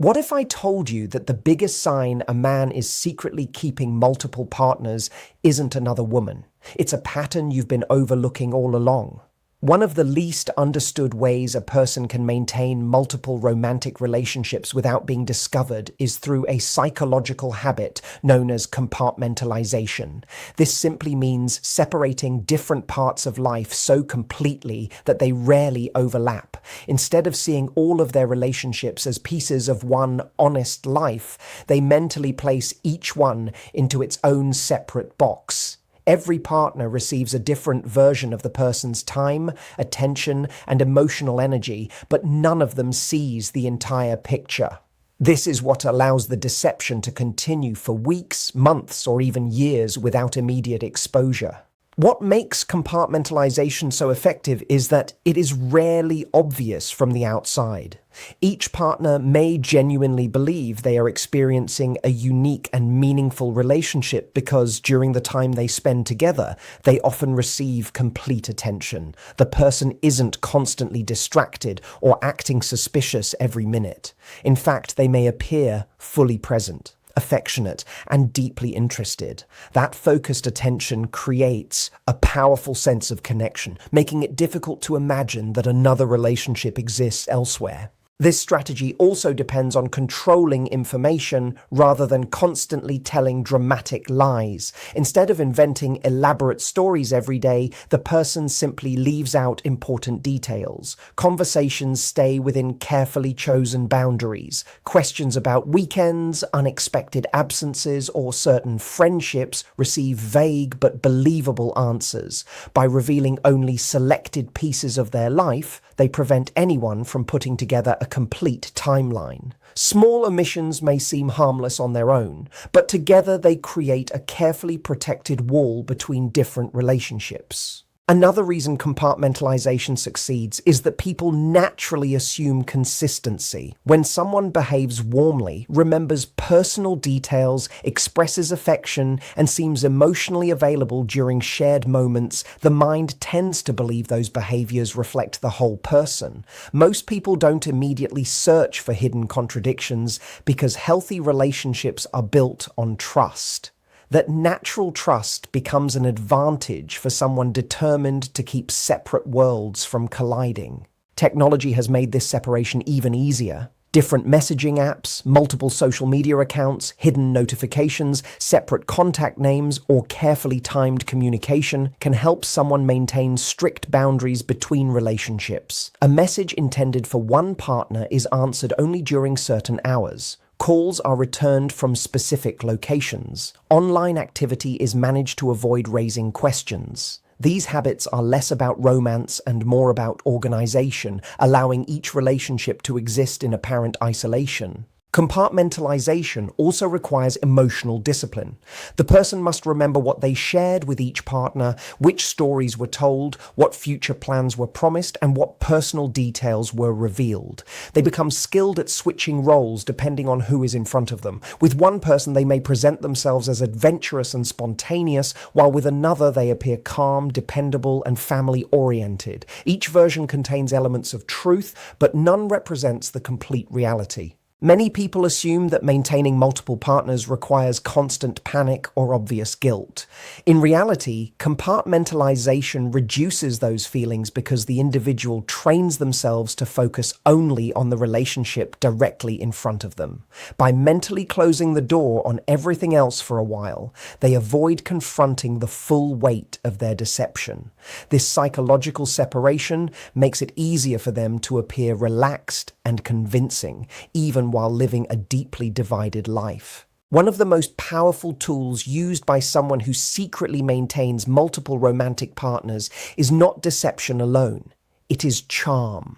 What if I told you that the biggest sign a man is secretly keeping multiple partners isn't another woman? It's a pattern you've been overlooking all along. One of the least understood ways a person can maintain multiple romantic relationships without being discovered is through a psychological habit known as compartmentalization. This simply means separating different parts of life so completely that they rarely overlap. Instead of seeing all of their relationships as pieces of one honest life, they mentally place each one into its own separate box. Every partner receives a different version of the person's time, attention, and emotional energy, but none of them sees the entire picture. This is what allows the deception to continue for weeks, months, or even years without immediate exposure. What makes compartmentalization so effective is that it is rarely obvious from the outside. Each partner may genuinely believe they are experiencing a unique and meaningful relationship because during the time they spend together, they often receive complete attention. The person isn't constantly distracted or acting suspicious every minute. In fact, they may appear fully present, affectionate, and deeply interested. That focused attention creates a powerful sense of connection, making it difficult to imagine that another relationship exists elsewhere. This strategy also depends on controlling information rather than constantly telling dramatic lies. Instead of inventing elaborate stories every day, the person simply leaves out important details. Conversations stay within carefully chosen boundaries. Questions about weekends, unexpected absences, or certain friendships receive vague but believable answers. By revealing only selected pieces of their life, they prevent anyone from putting together a complete timeline. Small omissions may seem harmless on their own, but together they create a carefully protected wall between different relationships. Another reason compartmentalization succeeds is that people naturally assume consistency. When someone behaves warmly, remembers personal details, expresses affection, and seems emotionally available during shared moments, the mind tends to believe those behaviors reflect the whole person. Most people don't immediately search for hidden contradictions because healthy relationships are built on trust. That natural trust becomes an advantage for someone determined to keep separate worlds from colliding. Technology has made this separation even easier. Different messaging apps, multiple social media accounts, hidden notifications, separate contact names, or carefully timed communication can help someone maintain strict boundaries between relationships. A message intended for one partner is answered only during certain hours. Calls are returned from specific locations. Online activity is managed to avoid raising questions. These habits are less about romance and more about organization, allowing each relationship to exist in apparent isolation. Compartmentalization also requires emotional discipline. The person must remember what they shared with each partner, which stories were told, what future plans were promised, and what personal details were revealed. They become skilled at switching roles depending on who is in front of them. With one person, they may present themselves as adventurous and spontaneous, while with another, they appear calm, dependable, and family-oriented. Each version contains elements of truth, but none represents the complete reality. Many people assume that maintaining multiple partners requires constant panic or obvious guilt. In reality, compartmentalization reduces those feelings because the individual trains themselves to focus only on the relationship directly in front of them. By mentally closing the door on everything else for a while, they avoid confronting the full weight of their deception. This psychological separation makes it easier for them to appear relaxed and convincing, even while living a deeply divided life. One of the most powerful tools used by someone who secretly maintains multiple romantic partners is not deception alone. It is charm.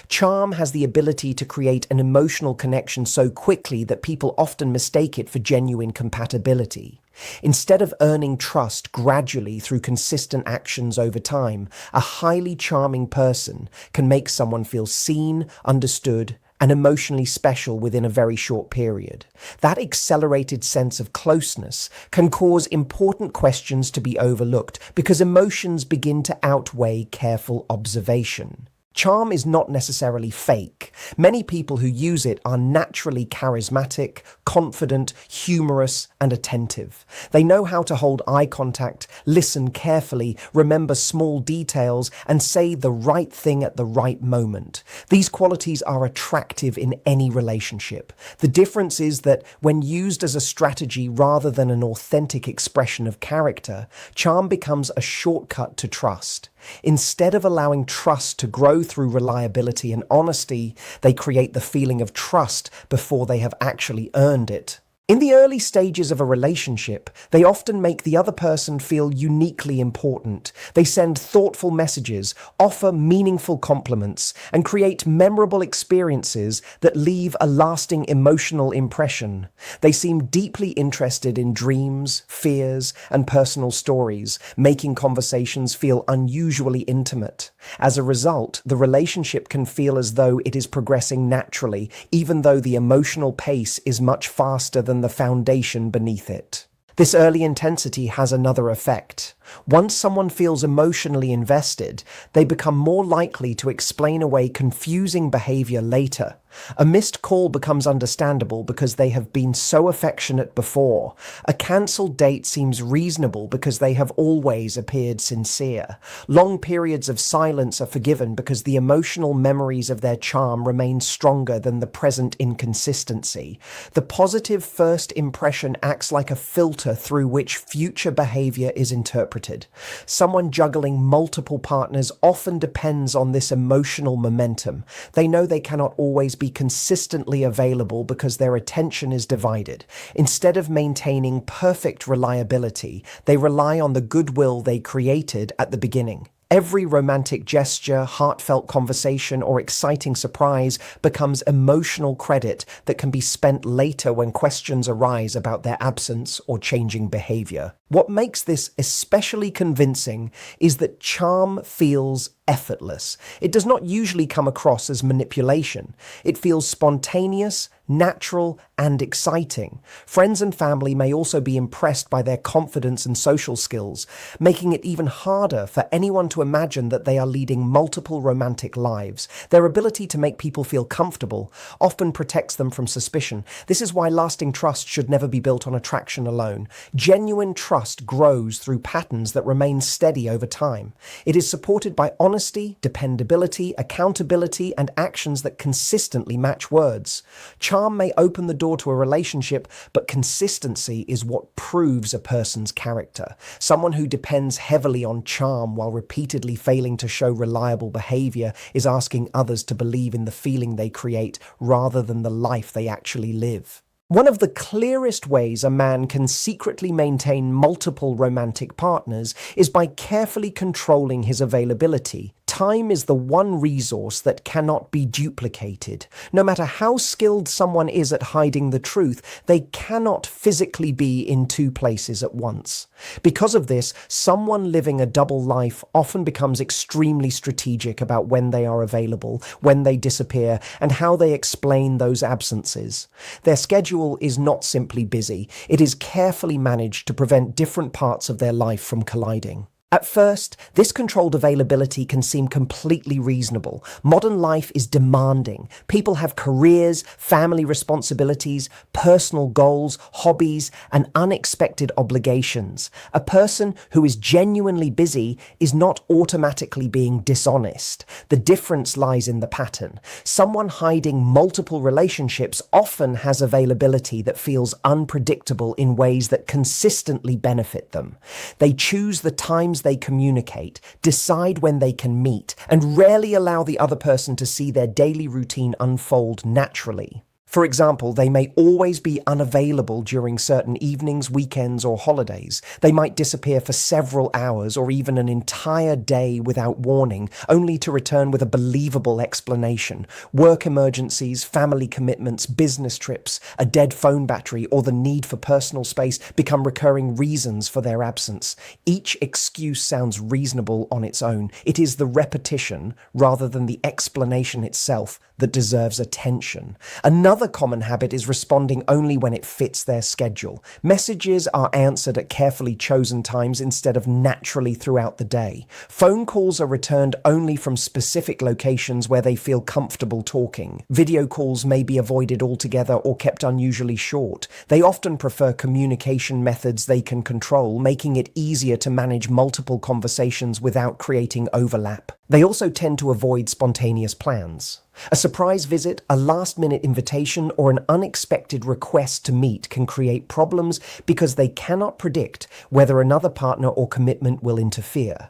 Charm has the ability to create an emotional connection so quickly that people often mistake it for genuine compatibility. Instead of earning trust gradually through consistent actions over time, a highly charming person can make someone feel seen, understood, and emotionally special within a very short period. That accelerated sense of closeness can cause important questions to be overlooked because emotions begin to outweigh careful observation. Charm is not necessarily fake. Many people who use it are naturally charismatic, confident, humorous, and attentive. They know how to hold eye contact, listen carefully, remember small details, and say the right thing at the right moment. These qualities are attractive in any relationship. The difference is that when used as a strategy rather than an authentic expression of character, charm becomes a shortcut to trust. Instead of allowing trust to grow through reliability and honesty, they create the feeling of trust before they have actually earned it. In the early stages of a relationship, they often make the other person feel uniquely important. They send thoughtful messages, offer meaningful compliments, and create memorable experiences that leave a lasting emotional impression. They seem deeply interested in dreams, fears, and personal stories, making conversations feel unusually intimate. As a result, the relationship can feel as though it is progressing naturally, even though the emotional pace is much faster than the foundation beneath it. This early intensity has another effect. Once someone feels emotionally invested, they become more likely to explain away confusing behavior later. A missed call becomes understandable because they have been so affectionate before. A cancelled date seems reasonable because they have always appeared sincere. Long periods of silence are forgiven because the emotional memories of their charm remain stronger than the present inconsistency. The positive first impression acts like a filter through which future behavior is interpreted. Someone juggling multiple partners often depends on this emotional momentum. They know they cannot always be consistently available because their attention is divided. Instead of maintaining perfect reliability, they rely on the goodwill they created at the beginning. Every romantic gesture, heartfelt conversation, or exciting surprise becomes emotional credit that can be spent later when questions arise about their absence or changing behavior. What makes this especially convincing is that charm feels effortless. It does not usually come across as manipulation. It feels spontaneous, natural, and exciting. Friends and family may also be impressed by their confidence and social skills, making it even harder for anyone to imagine that they are leading multiple romantic lives. Their ability to make people feel comfortable often protects them from suspicion. This is why lasting trust should never be built on attraction alone. Genuine trust grows through patterns that remain steady over time. It is supported by honesty, dependability, accountability, and actions that consistently match words. Charm may open the door to a relationship, but consistency is what proves a person's character. Someone who depends heavily on charm while repeatedly failing to show reliable behavior is asking others to believe in the feeling they create rather than the life they actually live. One of the clearest ways a man can secretly maintain multiple romantic partners is by carefully controlling his availability. Time is the one resource that cannot be duplicated. No matter how skilled someone is at hiding the truth, they cannot physically be in two places at once. Because of this, someone living a double life often becomes extremely strategic about when they are available, when they disappear, and how they explain those absences. Their schedule is not simply busy, it is carefully managed to prevent different parts of their life from colliding. At first, this controlled availability can seem completely reasonable. Modern life is demanding. People have careers, family responsibilities, personal goals, hobbies, and unexpected obligations. A person who is genuinely busy is not automatically being dishonest. The difference lies in the pattern. Someone hiding multiple relationships often has availability that feels unpredictable in ways that consistently benefit them. They choose the times they communicate, decide when they can meet, and rarely allow the other person to see their daily routine unfold naturally. For example, they may always be unavailable during certain evenings, weekends, or holidays. They might disappear for several hours or even an entire day without warning, only to return with a believable explanation. Work emergencies, family commitments, business trips, a dead phone battery, or the need for personal space become recurring reasons for their absence. Each excuse sounds reasonable on its own. It is the repetition, rather than the explanation itself, that deserves attention. Another common habit is responding only when it fits their schedule. Messages are answered at carefully chosen times instead of naturally throughout the day. Phone calls are returned only from specific locations where they feel comfortable talking. Video calls may be avoided altogether or kept unusually short. They often prefer communication methods they can control, making it easier to manage multiple conversations without creating overlap. They also tend to avoid spontaneous plans. A surprise visit, a last-minute invitation, or an unexpected request to meet can create problems because they cannot predict whether another partner or commitment will interfere.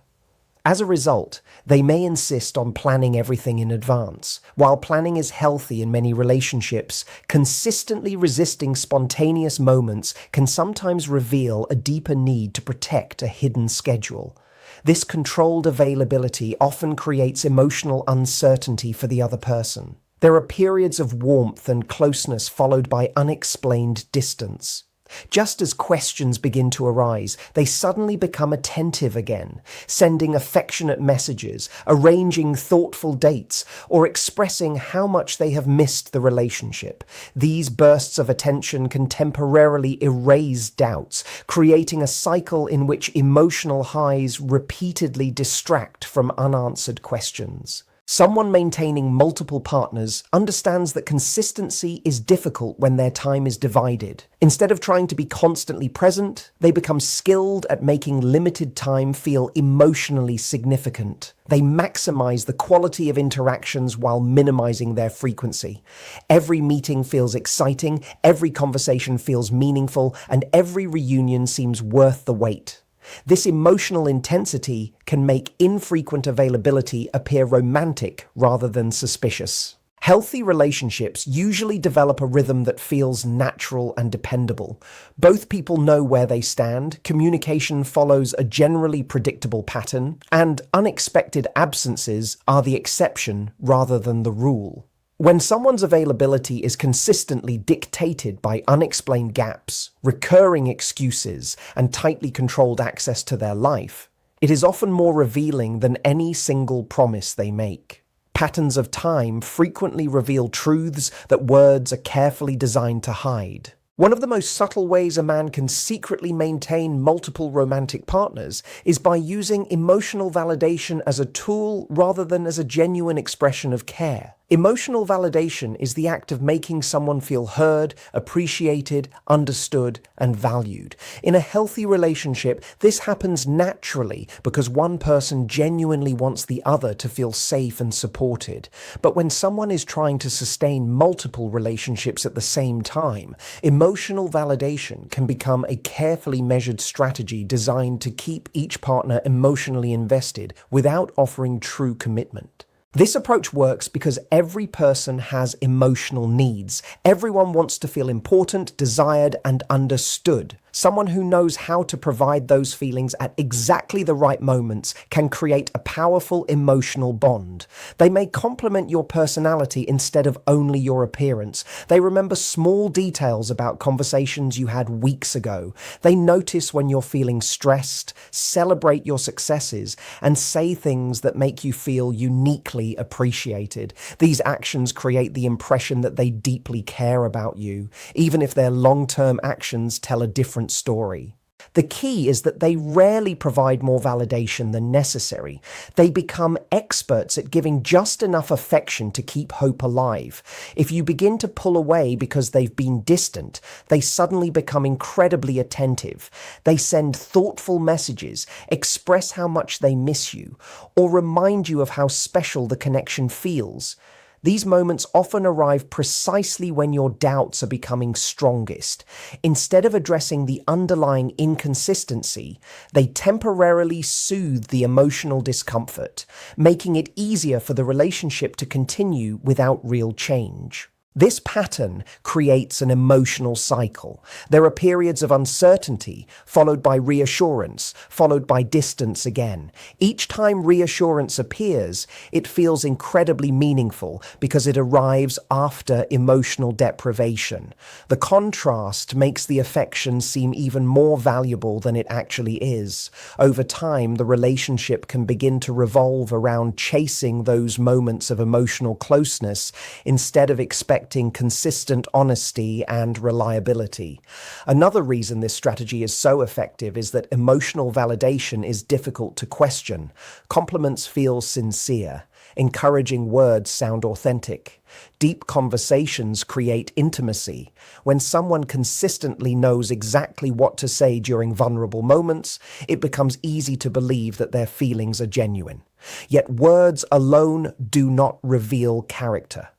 As a result, they may insist on planning everything in advance. While planning is healthy in many relationships, consistently resisting spontaneous moments can sometimes reveal a deeper need to protect a hidden schedule. This controlled availability often creates emotional uncertainty for the other person. There are periods of warmth and closeness followed by unexplained distance. Just as questions begin to arise, they suddenly become attentive again, sending affectionate messages, arranging thoughtful dates, or expressing how much they have missed the relationship. These bursts of attention can temporarily erase doubts, creating a cycle in which emotional highs repeatedly distract from unanswered questions. Someone maintaining multiple partners understands that consistency is difficult when their time is divided. Instead of trying to be constantly present, they become skilled at making limited time feel emotionally significant. They maximize the quality of interactions while minimizing their frequency. Every meeting feels exciting, every conversation feels meaningful, and every reunion seems worth the wait. This emotional intensity can make infrequent availability appear romantic rather than suspicious. Healthy relationships usually develop a rhythm that feels natural and dependable. Both people know where they stand, communication follows a generally predictable pattern, and unexpected absences are the exception rather than the rule. When someone's availability is consistently dictated by unexplained gaps, recurring excuses, and tightly controlled access to their life, it is often more revealing than any single promise they make. Patterns of time frequently reveal truths that words are carefully designed to hide. One of the most subtle ways a man can secretly maintain multiple romantic partners is by using emotional validation as a tool rather than as a genuine expression of care. Emotional validation is the act of making someone feel heard, appreciated, understood, and valued. In a healthy relationship, this happens naturally because one person genuinely wants the other to feel safe and supported. But when someone is trying to sustain multiple relationships at the same time, emotional validation can become a carefully measured strategy designed to keep each partner emotionally invested without offering true commitment. This approach works because every person has emotional needs. Everyone wants to feel important, desired, and understood. Someone who knows how to provide those feelings at exactly the right moments can create a powerful emotional bond. They may complement your personality instead of only your appearance. They remember small details about conversations you had weeks ago. They notice when you're feeling stressed, celebrate your successes, and say things that make you feel uniquely appreciated. These actions create the impression that they deeply care about you, even if their long-term actions tell a different story. The key is that they rarely provide more validation than necessary. They become experts at giving just enough affection to keep hope alive. If you begin to pull away because they've been distant, they suddenly become incredibly attentive. They send thoughtful messages, express how much they miss you, or remind you of how special the connection feels. These moments often arrive precisely when your doubts are becoming strongest. Instead of addressing the underlying inconsistency, they temporarily soothe the emotional discomfort, making it easier for the relationship to continue without real change. This pattern creates an emotional cycle. There are periods of uncertainty, followed by reassurance, followed by distance again. Each time reassurance appears, it feels incredibly meaningful because it arrives after emotional deprivation. The contrast makes the affection seem even more valuable than it actually is. Over time, the relationship can begin to revolve around chasing those moments of emotional closeness instead of expecting consistent honesty and reliability. Another reason this strategy is so effective is that emotional validation is difficult to question. Compliments feel sincere. Encouraging words sound authentic. Deep conversations create intimacy. When someone consistently knows exactly what to say during vulnerable moments, it becomes easy to believe that their feelings are genuine. Yet words alone do not reveal character.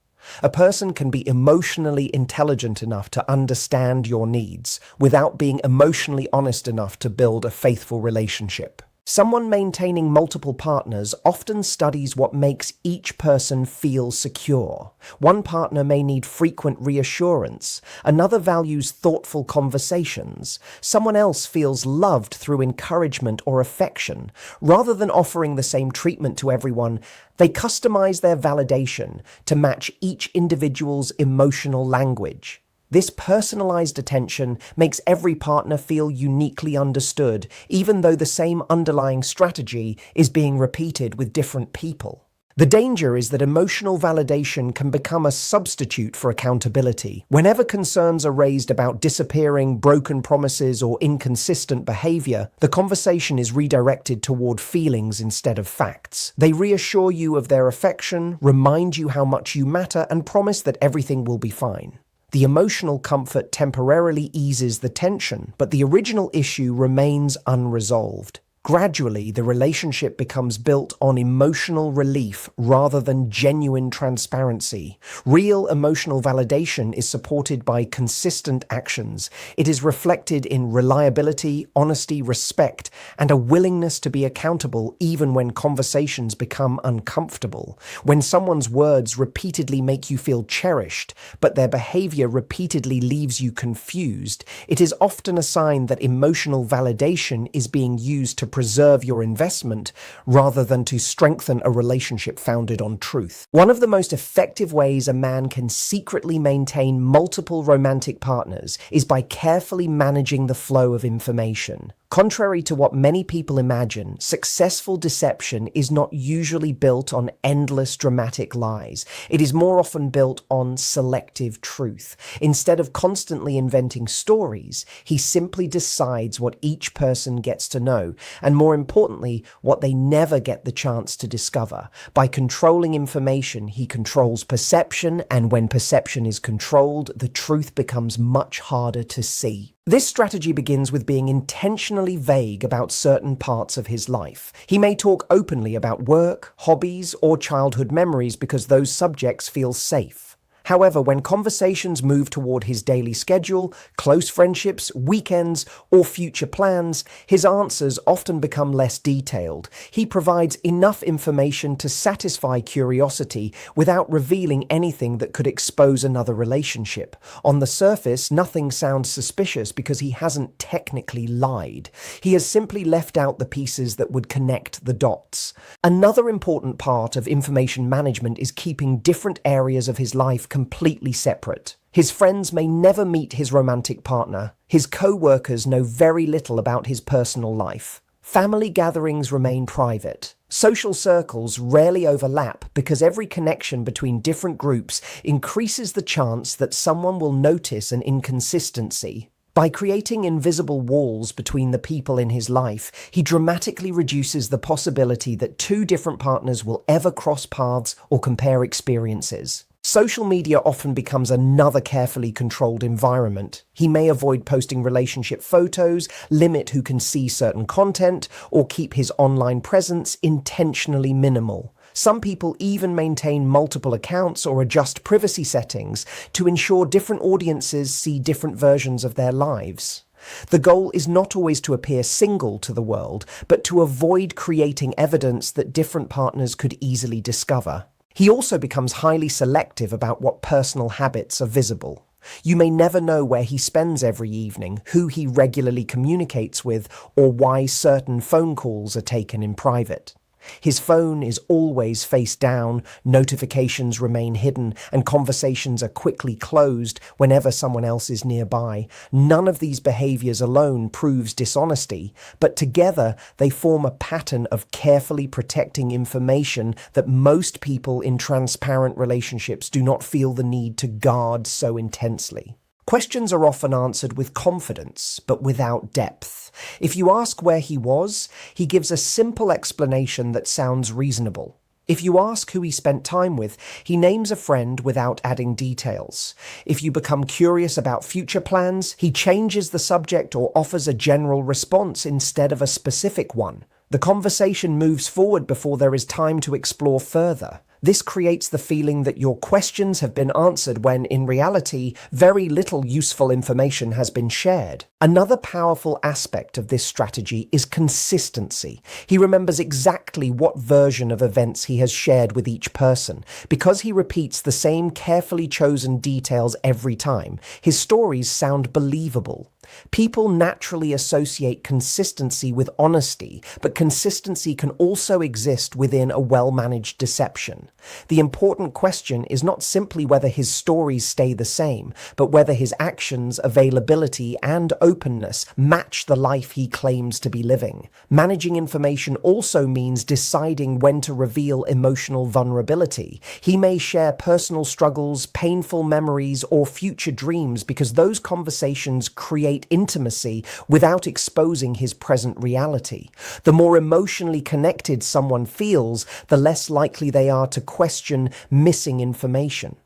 A person can be emotionally intelligent enough to understand your needs without being emotionally honest enough to build a faithful relationship. Someone maintaining multiple partners often studies what makes each person feel secure. One partner may need frequent reassurance. Another values thoughtful conversations. Someone else feels loved through encouragement or affection. Rather than offering the same treatment to everyone, they customize their validation to match each individual's emotional language. This personalized attention makes every partner feel uniquely understood, even though the same underlying strategy is being repeated with different people. The danger is that emotional validation can become a substitute for accountability. Whenever concerns are raised about disappearing, broken promises, or inconsistent behavior, the conversation is redirected toward feelings instead of facts. They reassure you of their affection, remind you how much you matter, and promise that everything will be fine. The emotional comfort temporarily eases the tension, but the original issue remains unresolved. Gradually, the relationship becomes built on emotional relief rather than genuine transparency. Real emotional validation is supported by consistent actions. It is reflected in reliability, honesty, respect, and a willingness to be accountable even when conversations become uncomfortable. When someone's words repeatedly make you feel cherished, but their behavior repeatedly leaves you confused, it is often a sign that emotional validation is being used to preserve your investment rather than to strengthen a relationship founded on truth. One of the most effective ways a man can secretly maintain multiple romantic partners is by carefully managing the flow of information. Contrary to what many people imagine, successful deception is not usually built on endless dramatic lies. It is more often built on selective truth. Instead of constantly inventing stories, he simply decides what each person gets to know, and more importantly, what they never get the chance to discover. By controlling information, he controls perception, and when perception is controlled, the truth becomes much harder to see. This strategy begins with being intentionally vague about certain parts of his life. He may talk openly about work, hobbies, or childhood memories because those subjects feel safe. However, when conversations move toward his daily schedule, close friendships, weekends, or future plans, his answers often become less detailed. He provides enough information to satisfy curiosity without revealing anything that could expose another relationship. On the surface, nothing sounds suspicious because he hasn't technically lied. He has simply left out the pieces that would connect the dots. Another important part of information management is keeping different areas of his life completely separate. His friends may never meet his romantic partner. His co-workers know very little about his personal life. Family gatherings remain private. Social circles rarely overlap because every connection between different groups increases the chance that someone will notice an inconsistency. By creating invisible walls between the people in his life, he dramatically reduces the possibility that two different partners will ever cross paths or compare experiences. Social media often becomes another carefully controlled environment. He may avoid posting relationship photos, limit who can see certain content, or keep his online presence intentionally minimal. Some people even maintain multiple accounts or adjust privacy settings to ensure different audiences see different versions of their lives. The goal is not always to appear single to the world, but to avoid creating evidence that different partners could easily discover. He also becomes highly selective about what personal habits are visible. You may never know where he spends every evening, who he regularly communicates with, or why certain phone calls are taken in private. His phone is always face down, notifications remain hidden, and conversations are quickly closed whenever someone else is nearby. None of these behaviors alone proves dishonesty, but together they form a pattern of carefully protecting information that most people in transparent relationships do not feel the need to guard so intensely. Questions are often answered with confidence, but without depth. If you ask where he was, he gives a simple explanation that sounds reasonable. If you ask who he spent time with, he names a friend without adding details. If you become curious about future plans, he changes the subject or offers a general response instead of a specific one. The conversation moves forward before there is time to explore further. This creates the feeling that your questions have been answered when, in reality, very little useful information has been shared. Another powerful aspect of this strategy is consistency. He remembers exactly what version of events he has shared with each person. Because he repeats the same carefully chosen details every time, his stories sound believable. People naturally associate consistency with honesty, but consistency can also exist within a well-managed deception. The important question is not simply whether his stories stay the same, but whether his actions, availability, and openness match the life he claims to be living. Managing information also means deciding when to reveal emotional vulnerability. He may share personal struggles, painful memories, or future dreams because those conversations create intimacy without exposing his present reality. The more emotionally connected someone feels, the less likely they are to question missing information.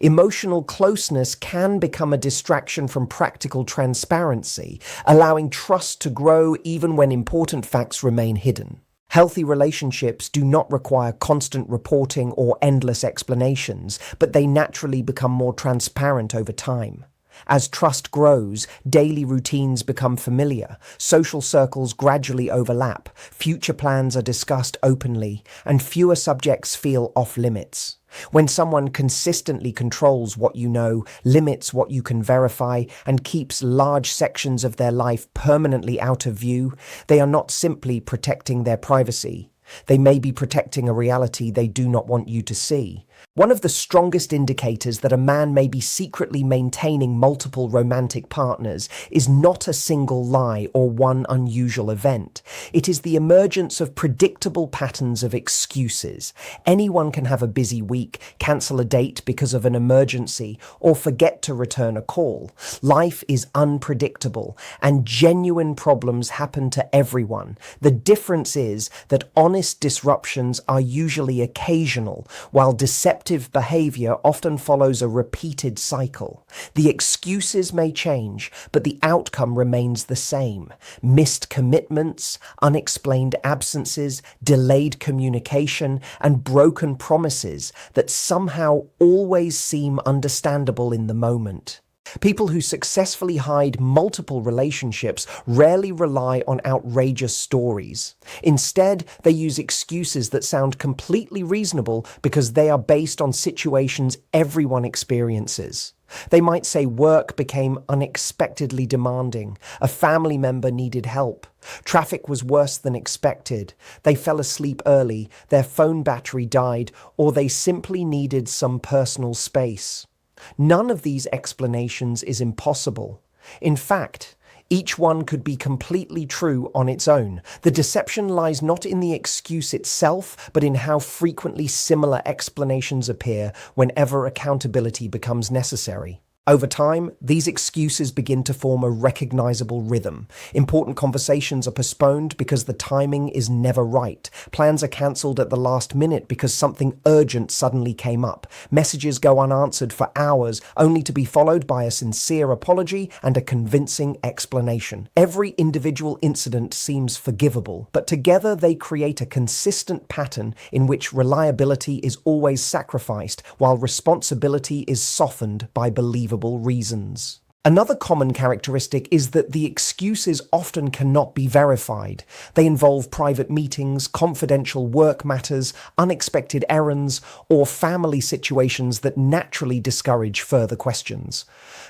Emotional closeness can become a distraction from practical transparency, allowing trust to grow even when important facts remain hidden. Healthy relationships do not require constant reporting or endless explanations, but they naturally become more transparent over time. As trust grows, daily routines become familiar, social circles gradually overlap, future plans are discussed openly, and fewer subjects feel off limits. When someone consistently controls what you know, limits what you can verify, and keeps large sections of their life permanently out of view, they are not simply protecting their privacy. They may be protecting a reality they do not want you to see. One of the strongest indicators that a man may be secretly maintaining multiple romantic partners is not a single lie or one unusual event. It is the emergence of predictable patterns of excuses. Anyone can have a busy week, cancel a date because of an emergency, or forget to return a call. Life is unpredictable, and genuine problems happen to everyone. The difference is that honest disruptions are usually occasional, while deceptive behavior often follows a repeated cycle. The excuses may change, but the outcome remains the same. Missed commitments, unexplained absences, delayed communication, and broken promises that somehow always seem understandable in the moment. People who successfully hide multiple relationships rarely rely on outrageous stories. Instead, they use excuses that sound completely reasonable because they are based on situations everyone experiences. They might say work became unexpectedly demanding, a family member needed help, traffic was worse than expected, they fell asleep early, their phone battery died, or they simply needed some personal space. None of these explanations is impossible. In fact, each one could be completely true on its own. The deception lies not in the excuse itself, but in how frequently similar explanations appear whenever accountability becomes necessary. Over time, these excuses begin to form a recognizable rhythm. Important conversations are postponed because the timing is never right. Plans are cancelled at the last minute because something urgent suddenly came up. Messages go unanswered for hours, only to be followed by a sincere apology and a convincing explanation. Every individual incident seems forgivable, but together they create a consistent pattern in which reliability is always sacrificed, while responsibility is softened by believable reasons. Another common characteristic is that the excuses often cannot be verified. They involve private meetings, confidential work matters, unexpected errands, or family situations that naturally discourage further questions.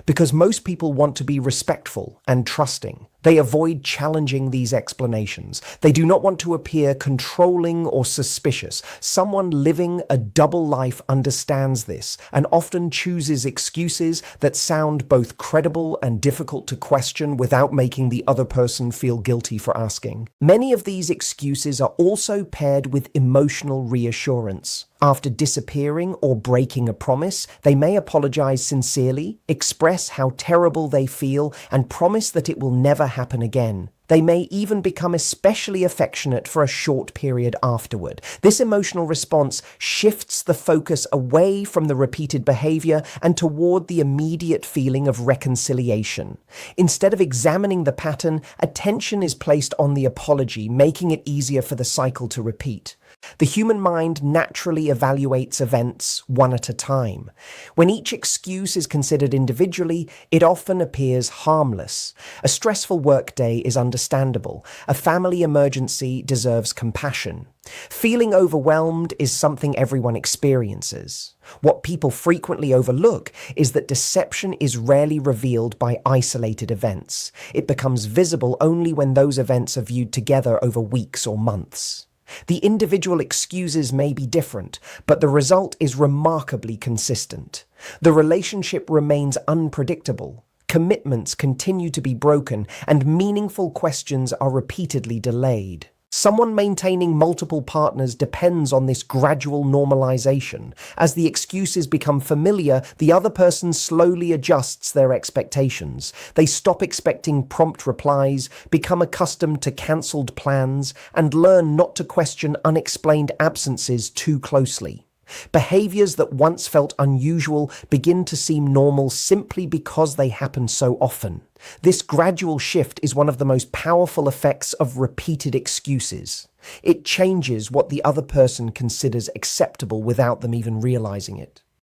Because most people want to be respectful and trusting, they avoid challenging these explanations. They do not want to appear controlling or suspicious. Someone living a double life understands this and often chooses excuses that sound both credible and difficult to question without making the other person feel guilty for asking. Many of these excuses are also paired with emotional reassurance. After disappearing or breaking a promise, they may apologize sincerely, express how terrible they feel, and promise that it will never happen again. They may even become especially affectionate for a short period afterward. This emotional response shifts the focus away from the repeated behavior and toward the immediate feeling of reconciliation. Instead of examining the pattern, attention is placed on the apology, making it easier for the cycle to repeat. The human mind naturally evaluates events one at a time. When each excuse is considered individually, it often appears harmless. A stressful workday is understandable. A family emergency deserves compassion. Feeling overwhelmed is something everyone experiences. What people frequently overlook is that deception is rarely revealed by isolated events. It becomes visible only when those events are viewed together over weeks or months. The individual excuses may be different, but the result is remarkably consistent. The relationship remains unpredictable. Commitments continue to be broken, and meaningful questions are repeatedly delayed. Someone maintaining multiple partners depends on this gradual normalization. As the excuses become familiar, the other person slowly adjusts their expectations. They stop expecting prompt replies, become accustomed to cancelled plans, and learn not to question unexplained absences too closely. Behaviors that once felt unusual begin to seem normal simply because they happen so often. This gradual shift is one of the most powerful effects of repeated excuses. It changes what the other person considers acceptable without them even realizing it.